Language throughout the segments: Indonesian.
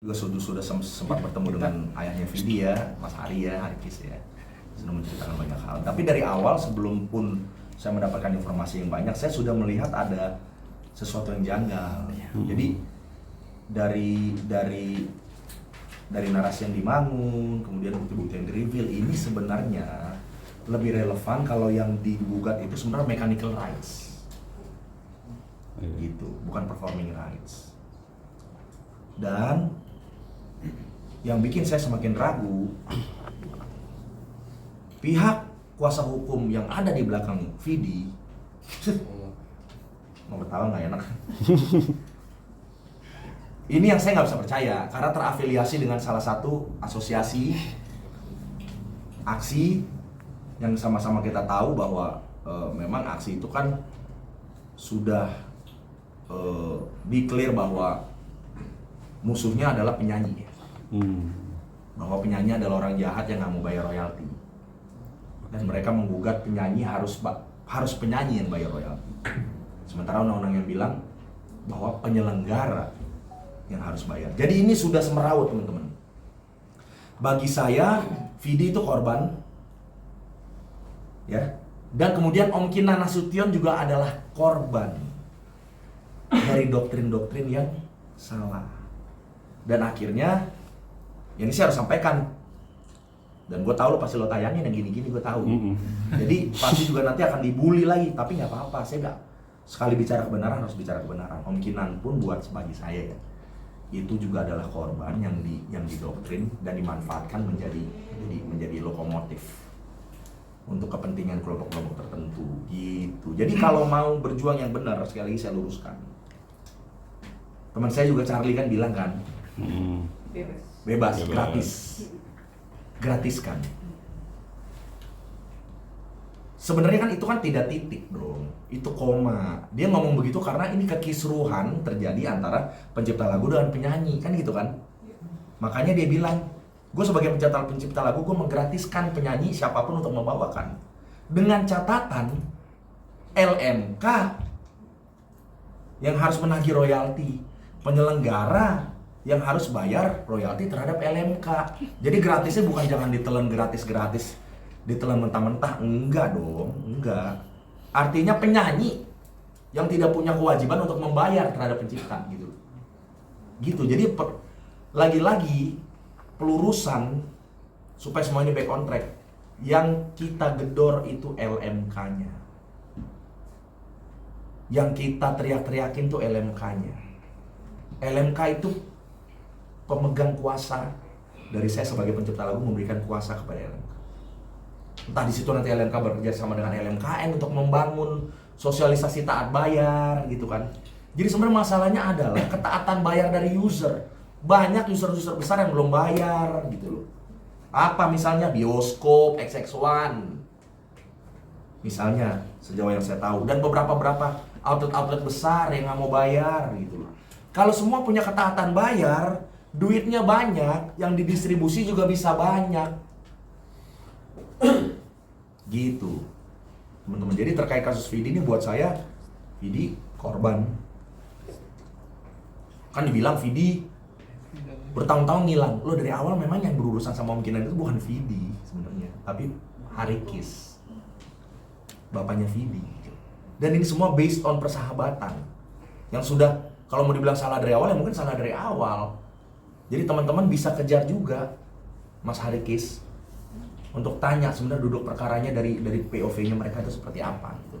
juga sudah sempat bertemu dengan ayahnya Vidi ya, Mas Hari ya, Harikis ya, sudah menceritakan banyak hal. Tapi dari awal sebelum pun saya mendapatkan informasi yang banyak, saya sudah melihat ada sesuatu yang janggal. Jadi dari narasi yang dibangun, kemudian bukti-bukti yang di-reveal, ini sebenarnya lebih relevan kalau yang digugat itu sebenarnya mechanical rights, gitu, bukan performing rights. Dan yang bikin saya semakin ragu, pihak kuasa hukum yang ada di belakang Vidi, mau ketawa nggak enak. Ini yang saya nggak bisa percaya karena terafiliasi dengan salah satu asosiasi aksi yang sama-sama kita tahu bahwa memang aksi itu kan sudah declare bahwa musuhnya adalah penyanyi. Bahwa penyanyi adalah orang jahat yang nggak mau bayar royalti. Dan mereka menggugat penyanyi harus penyanyi yang bayar royalti. Sementara undang-undang yang bilang bahwa penyelenggara yang harus bayar. Jadi ini sudah semerawut, teman-teman. Bagi saya, Vidi itu korban, ya. Dan kemudian Om Kinan Nasution juga adalah korban dari doktrin-doktrin yang salah. Dan akhirnya, ya ini saya harus sampaikan. Dan gue tahu lo pasti lo tayangin yang gini-gini, gue tahu. Jadi pasti juga nanti akan dibully lagi, tapi nggak apa-apa. Saya nggak sekali bicara kebenaran harus bicara kebenaran. Om Kinan pun buat bagi saya ya, itu juga adalah korban yang didoktrin dan dimanfaatkan menjadi lokomotif untuk kepentingan kelompok-kelompok tertentu gitu. Jadi kalau mau berjuang yang benar, sekali lagi saya luruskan. Teman saya juga Charlie kan bilang kan, bebas, gratiskan. Sebenarnya kan itu kan tidak titik dong, itu koma. Dia ngomong begitu karena ini kekisruhan terjadi antara pencipta lagu dengan penyanyi, kan gitu kan. Makanya dia bilang, gue sebagai pencipta lagu, gue menggratiskan penyanyi siapapun untuk membawakan. Dengan catatan LMK yang harus menagih royalti, penyelenggara yang harus bayar royalti terhadap LMK. Jadi gratisnya bukan jangan ditelan gratis-gratis, ditelan mentah-mentah, enggak dong, enggak. Artinya penyanyi yang tidak punya kewajiban untuk membayar terhadap pencipta gitu. Gitu. Jadi lagi-lagi pelurusan supaya semua ini back on track. Yang kita gedor itu LMK-nya. Yang kita teriak-teriakin tuh LMK-nya. LMK itu pemegang kuasa. Dari saya sebagai pencipta lagu memberikan kuasa kepada LMK. Entah di situ nanti LMK bekerja sama dengan LMKN untuk membangun sosialisasi taat bayar gitu kan. Jadi sebenarnya masalahnya adalah ketaatan bayar dari user. Banyak user-user besar yang belum bayar gitu loh. Apa misalnya bioskop, XX1 misalnya sejauh yang saya tahu, dan beberapa outlet-outlet besar yang nggak mau bayar gitu loh. Kalau semua punya ketaatan bayar, duitnya banyak, yang didistribusi juga bisa banyak. Gitu teman-teman. Jadi terkait kasus Vidi ini buat saya, Vidi korban. Kan dibilang Vidi bertahun-tahun ngilang. Lo dari awal memang yang berurusan sama Om Kinan itu bukan Vidi sebenarnya, tapi Harikis, bapaknya Vidi. Dan ini semua based on persahabatan yang sudah, kalau mau dibilang salah dari awal ya mungkin salah dari awal. Jadi teman-teman bisa kejar juga Mas Harikis untuk tanya sebenarnya duduk perkaranya dari POV-nya mereka itu seperti apa gitu.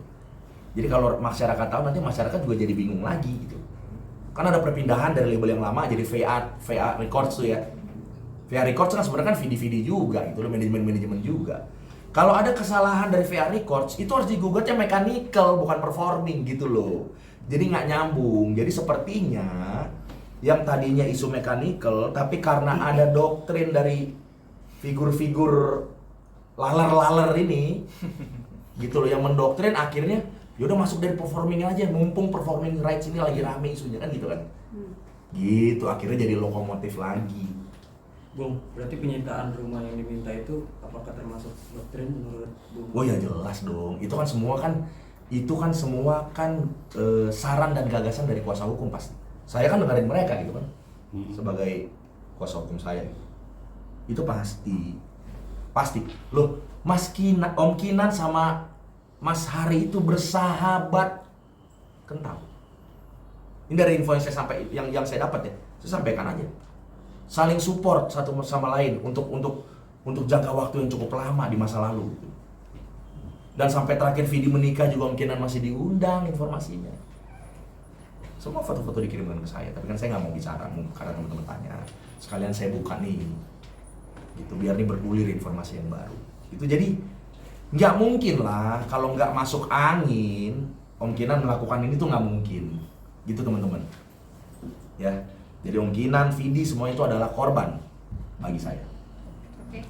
Jadi kalau masyarakat tahu, nanti masyarakat juga jadi bingung lagi gitu. Kan ada perpindahan dari label yang lama jadi VA Records tuh ya. VA Records kan sebenarnya kan Vidi juga gitu loh, manajemen juga. Kalau ada kesalahan dari VA Records itu harus digugatnya mechanical bukan performing gitu loh. Jadi nggak nyambung. Jadi sepertinya yang tadinya isu mechanical tapi karena ada doktrin dari figur-figur laler-laler ini gitu loh yang mendoktrin, akhirnya yaudah masuk dari performing aja, mumpung performing rights ini lagi rame isunya kan gitu kan. Gitu akhirnya jadi lokomotif lagi. Bung, berarti penyitaan rumah yang diminta itu apakah termasuk doktrin menurut Bung? Oh ya jelas dong, itu kan semua kan saran dan gagasan dari kuasa hukum pasti. Saya kan dengerin mereka gitu kan, sebagai kuasa hukum saya. Itu pasti. Loh, Om Kinan sama Mas Hari itu bersahabat kental. Ini dari info yang saya yang saya dapat ya. Saya sampaikan aja. Saling support satu sama lain untuk jangka waktu yang cukup lama di masa lalu. Dan sampai terakhir Vidi menikah juga Om Kinan masih diundang informasinya. Semua foto-foto dikirimkan ke saya, tapi kan saya nggak mau bicara karena teman-teman tanya. Sekalian saya buka nih, gitu biar nih bergulir informasi yang baru. Itu jadi nggak mungkin lah kalau nggak masuk angin Om Kinan melakukan ini tuh nggak mungkin, gitu teman-teman. Ya, jadi Om Kinan, Vidi semua itu adalah korban bagi saya. Oke.